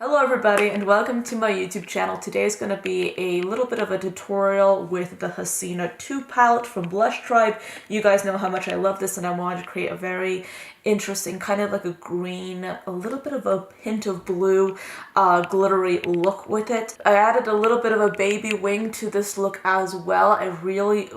Hello everybody and welcome to my YouTube channel. Today is going to be a little bit of a tutorial with the Hasina 2 palette from Blushtribe. You guys know how much I love this and I wanted to create a very interesting, kind of like a green, a little bit of a hint of blue, glittery look with it. I added a little bit of a baby wing to this look as well. I really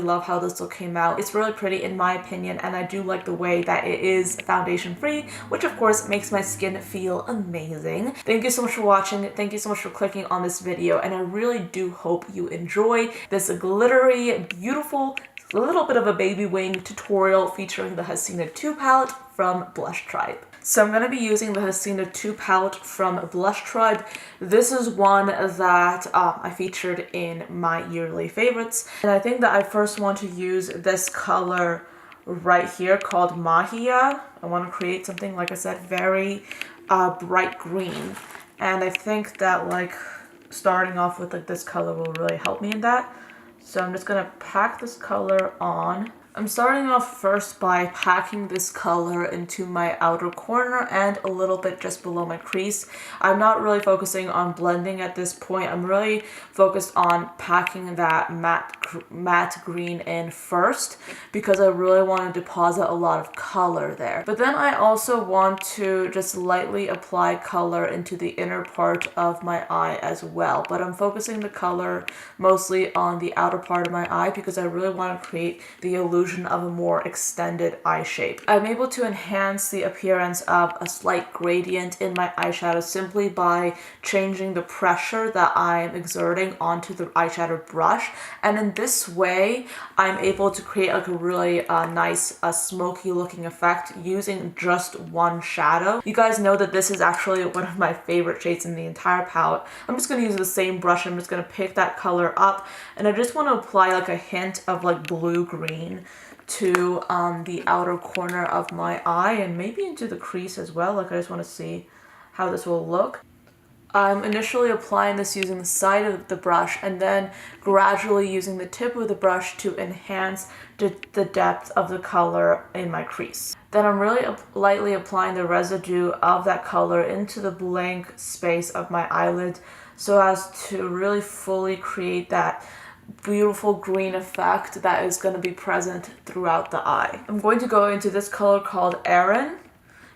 love how this look came out. It's really pretty in my opinion, and I do like the way that it is foundation free, which of course makes my skin feel amazing. Thank you so much for watching. Thank you so much for clicking on this video, and I really do hope you enjoy this glittery, beautiful, little bit of a baby wing tutorial featuring the Hasina 2 palette from Blushtribe. So I'm going to be using the Hasina 2 palette from Blushtribe. This is one that I featured in my yearly favorites, and I think that I first want to use this color right here called Mahia. I want to create something, like I said, very bright green, and I think that like starting off with like this color will really help me in that. So I'm just gonna pack this color on. I'm starting off first by packing this color into my outer corner and a little bit just below my crease. I'm not really focusing on blending at this point. I'm really focused on packing that matte green in first because I really want to deposit a lot of color there. But then I also want to just lightly apply color into the inner part of my eye as well. But I'm focusing the color mostly on the outer part of my eye because I really want to create the illusion of a more extended eye shape. I'm able to enhance the appearance of a slight gradient in my eyeshadow simply by changing the pressure that I'm exerting onto the eyeshadow brush, and in this way I'm able to create like a really nice smoky looking effect using just one shadow. You guys know that this is actually one of my favorite shades in the entire palette. I'm just going to use the same brush. I'm just going to pick that color up, and I just want to apply like a hint of like blue-green to the outer corner of my eye and maybe into the crease as well. Like I just want to see how this will look. I'm initially applying this using the side of the brush and then gradually using the tip of the brush to enhance the depth of the color in my crease. Then I'm really lightly applying the residue of that color into the blank space of my eyelid so as to really fully create that beautiful green effect that is going to be present throughout the eye. I'm going to go into this color called Erin.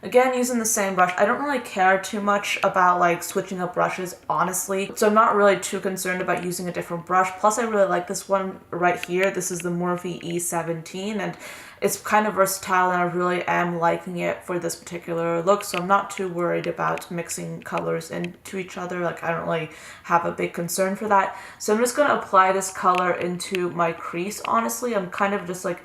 Again, using the same brush. I don't really care too much about like switching up brushes, honestly. So I'm not really too concerned about using a different brush. Plus, I really like this one right here. This is the Morphe E17, and it's kind of versatile, and I really am liking it for this particular look. So I'm not too worried about mixing colors into each other. Like I don't really have a big concern for that. So I'm just going to apply this color into my crease. Honestly, I'm kind of just like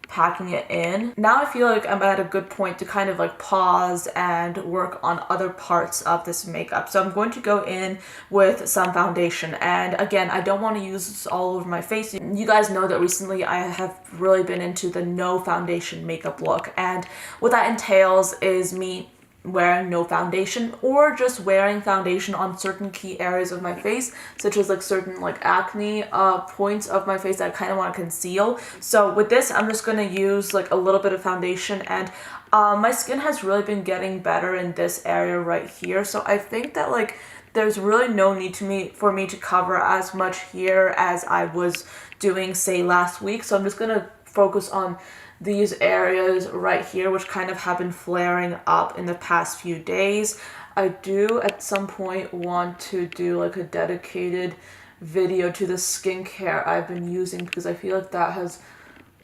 packing it in. Now I feel like I'm at a good point to kind of like pause and work on other parts of this makeup. So I'm going to go in with some foundation, and again, I don't want to use this all over my face. You guys know that recently I have really been into the no foundation makeup look, and what that entails is me wearing no foundation or just wearing foundation on certain key areas of my face, such as like certain like acne points of my face that I kind of want to conceal. So with this, I'm just going to use like a little bit of foundation, and my skin has really been getting better in this area right here. So I think that like there's really no need for me to cover as much here as I was doing say last week. So I'm just going to focus on these areas right here, which kind of have been flaring up in the past few days. I do at some point want to do like a dedicated video to the skincare I've been using because I feel like that has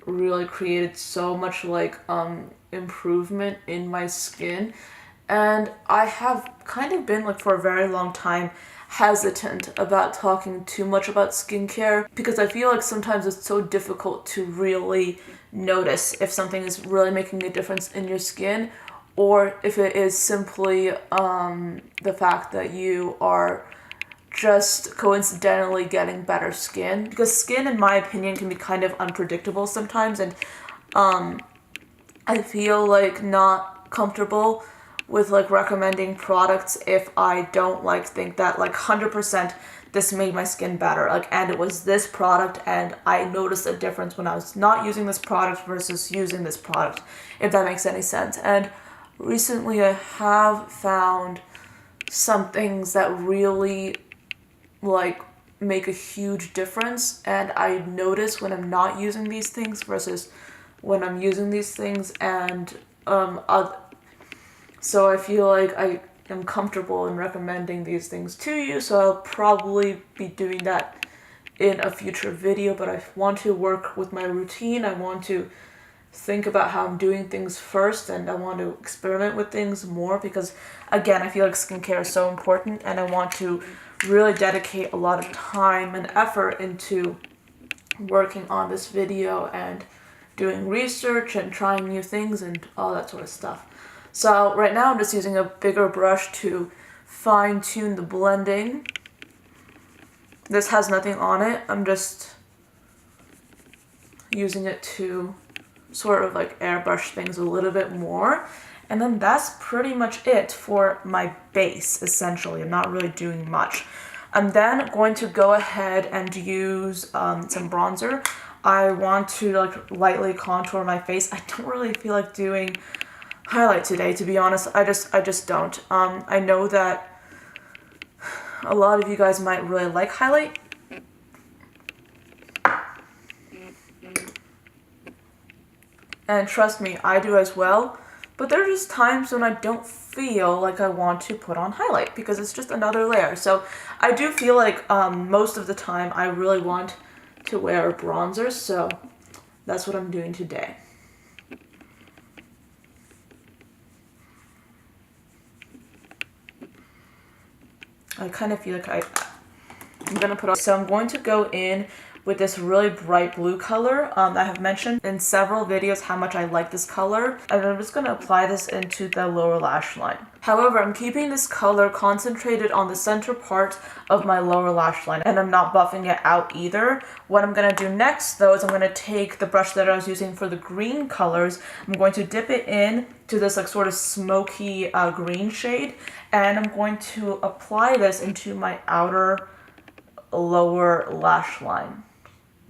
really created so much like improvement in my skin. And I have kind of been like for a very long time hesitant about talking too much about skincare because I feel like sometimes it's so difficult to really notice if something is really making a difference in your skin, or if it is simply the fact that you are just coincidentally getting better skin. Because skin, in my opinion, can be kind of unpredictable sometimes, and I feel like not comfortable with like recommending products if I don't like think that like 100% this made my skin better, like, and it was this product and I noticed a difference when I was not using this product versus using this product, if that makes any sense. And recently I have found some things that really like make a huge difference, and I notice when I'm not using these things versus when I'm using these things, and so I feel like I am comfortable in recommending these things to you, so I'll probably be doing that in a future video. But I want to work with my routine. I want to think about how I'm doing things first, and I want to experiment with things more because, again, I feel like skincare is so important, and I want to really dedicate a lot of time and effort into working on this video and doing research and trying new things and all that sort of stuff. So right now I'm just using a bigger brush to fine-tune the blending. This has nothing on it. I'm just using it to sort of like airbrush things a little bit more. And then that's pretty much it for my base, essentially. I'm not really doing much. I'm then going to go ahead and use some bronzer. I want to like lightly contour my face. I don't really feel like doing highlight today, to be honest. I just don't. I know that a lot of you guys might really like highlight. And trust me, I do as well. But there are just times when I don't feel like I want to put on highlight because it's just another layer. So I do feel like most of the time I really want to wear bronzer, so that's what I'm doing today. I kind of feel like I'm gonna put on, so I'm going to go in with this really bright blue color. I have mentioned in several videos how much I like this color, and I'm just gonna apply this into the lower lash line. However, I'm keeping this color concentrated on the center part of my lower lash line, and I'm not buffing it out either. What I'm gonna do next though is I'm gonna take the brush that I was using for the green colors, I'm going to dip it in to this like sort of smoky green shade, and I'm going to apply this into my outer lower lash line.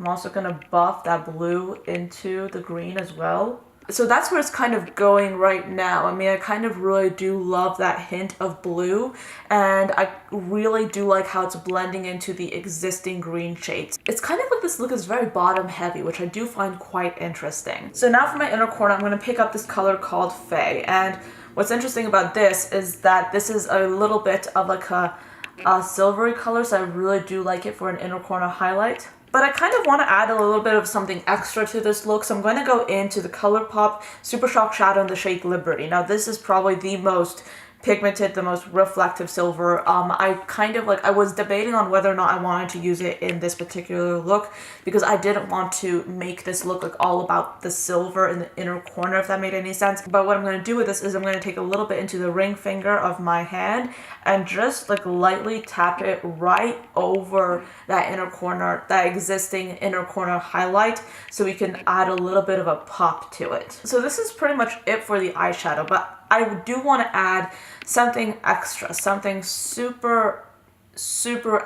I'm also going to buff that blue into the green as well. So that's where it's kind of going right now. I mean, I kind of really do love that hint of blue, and I really do like how it's blending into the existing green shades. It's kind of like this look is very bottom heavy, which I do find quite interesting. So now for my inner corner, I'm going to pick up this color called Faye, and what's interesting about this is that this is a little bit of like a silvery color, so I really do like it for an inner corner highlight. But I kind of want to add a little bit of something extra to this look, so I'm going to go into the Colourpop Super Shock Shadow in the shade Liberty. Now this is probably the most pigmented, the most reflective silver. I was debating on whether or not I wanted to use it in this particular look because I didn't want to make this look like all about the silver in the inner corner, if that made any sense. But what I'm going to do with this is I'm going to take a little bit into the ring finger of my hand and just like lightly tap it right over that inner corner, that existing inner corner highlight, so we can add a little bit of a pop to it. So this is pretty much it for the eyeshadow, but I do want to add something extra, something super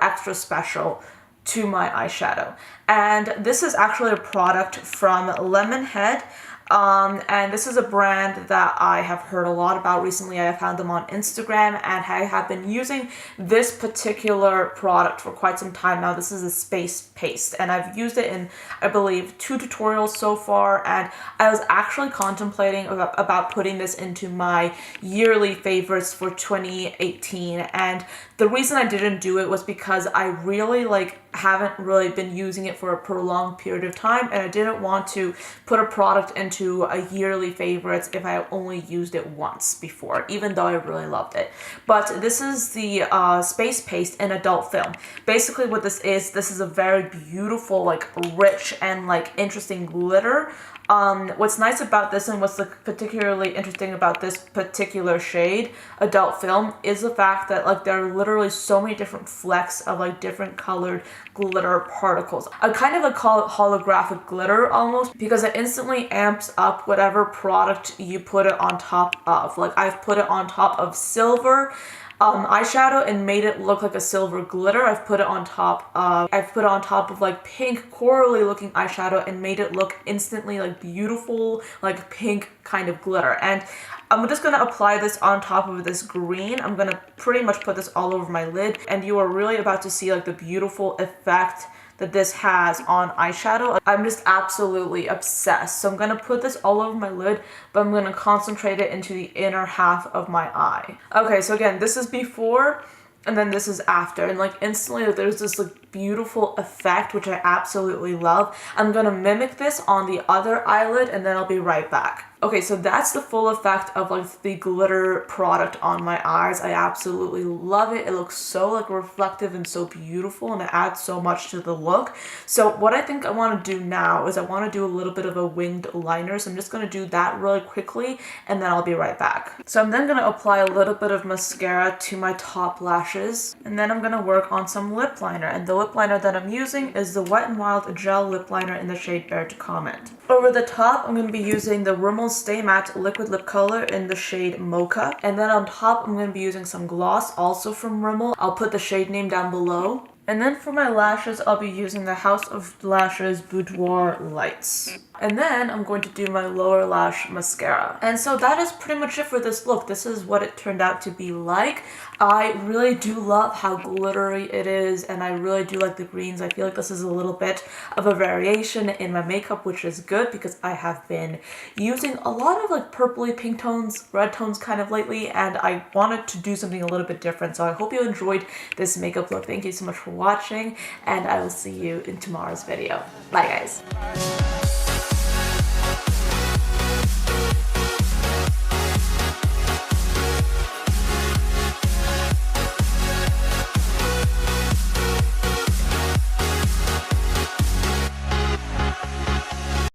extra special to my eyeshadow. And this is actually a product from Lemonhead. And this is a brand that I have heard a lot about recently. I have found them on Instagram, and I have been using this particular product for quite some time now. This is a Spacepaste, and I've used it in, I believe, 2 tutorials so far, and I was actually contemplating about putting this into my yearly favorites for 2018, and the reason I didn't do it was because I really haven't really been using it for a prolonged period of time, and I didn't want to put a product into a yearly favorites if I only used it once before, even though I really loved it. But this is the Spacepaste in adult film. Basically what this is a very beautiful, rich and interesting glitter. What's nice about this, and what's particularly interesting about this particular shade, adult film, is the fact that there are literally so many different flecks of different colored glitter particles. I kind of call it holographic glitter almost, because it instantly amps up whatever product you put it on top of. I've put it on top of silver eyeshadow and made it look like a silver glitter. I've put it on top of pink corally looking eyeshadow and made it look instantly beautiful pink kind of glitter. And I'm just going to apply this on top of this green. I'm going to pretty much put this all over my lid, and you are really about to see like the beautiful effect that this has on eyeshadow. I'm just absolutely obsessed. So I'm going to put this all over my lid, but I'm going to concentrate it into the inner half of my eye. Okay, so again, this is before and then this is after, and like instantly there's this like beautiful effect which I absolutely love. I'm gonna mimic this on the other eyelid and then I'll be right back. Okay, so that's the full effect of like the glitter product on my eyes. I absolutely love it. It looks so like reflective and so beautiful, and it adds so much to the look. So what I think I want to do now is I want to do a little bit of a winged liner. So I'm just going to do that really quickly and then I'll be right back. So I'm then going to apply a little bit of mascara to my top lashes, and then I'm going to work on some lip liner. And the lip liner that I'm using is the Wet n Wild Gel Lip Liner in the shade Bear to Comment. Over the top, I'm going to be using the Rimmel Stay Matte Liquid Lip Color in the shade Mocha. And then on top, I'm going to be using some gloss, also from Rimmel. I'll put the shade name down below. And then for my lashes, I'll be using the House of Lashes Boudoir Lights. And then I'm going to do my lower lash mascara. And so that is pretty much it for this look. This is what it turned out to be like. I really do love how glittery it is, and I really do like the greens. I feel like this is a little bit of a variation in my makeup, which is good because I have been using a lot of like purpley pink tones, red tones kind of lately, and I wanted to do something a little bit different. So I hope you enjoyed this makeup look. Thank you so much for watching, and I will see you in tomorrow's video. Bye guys.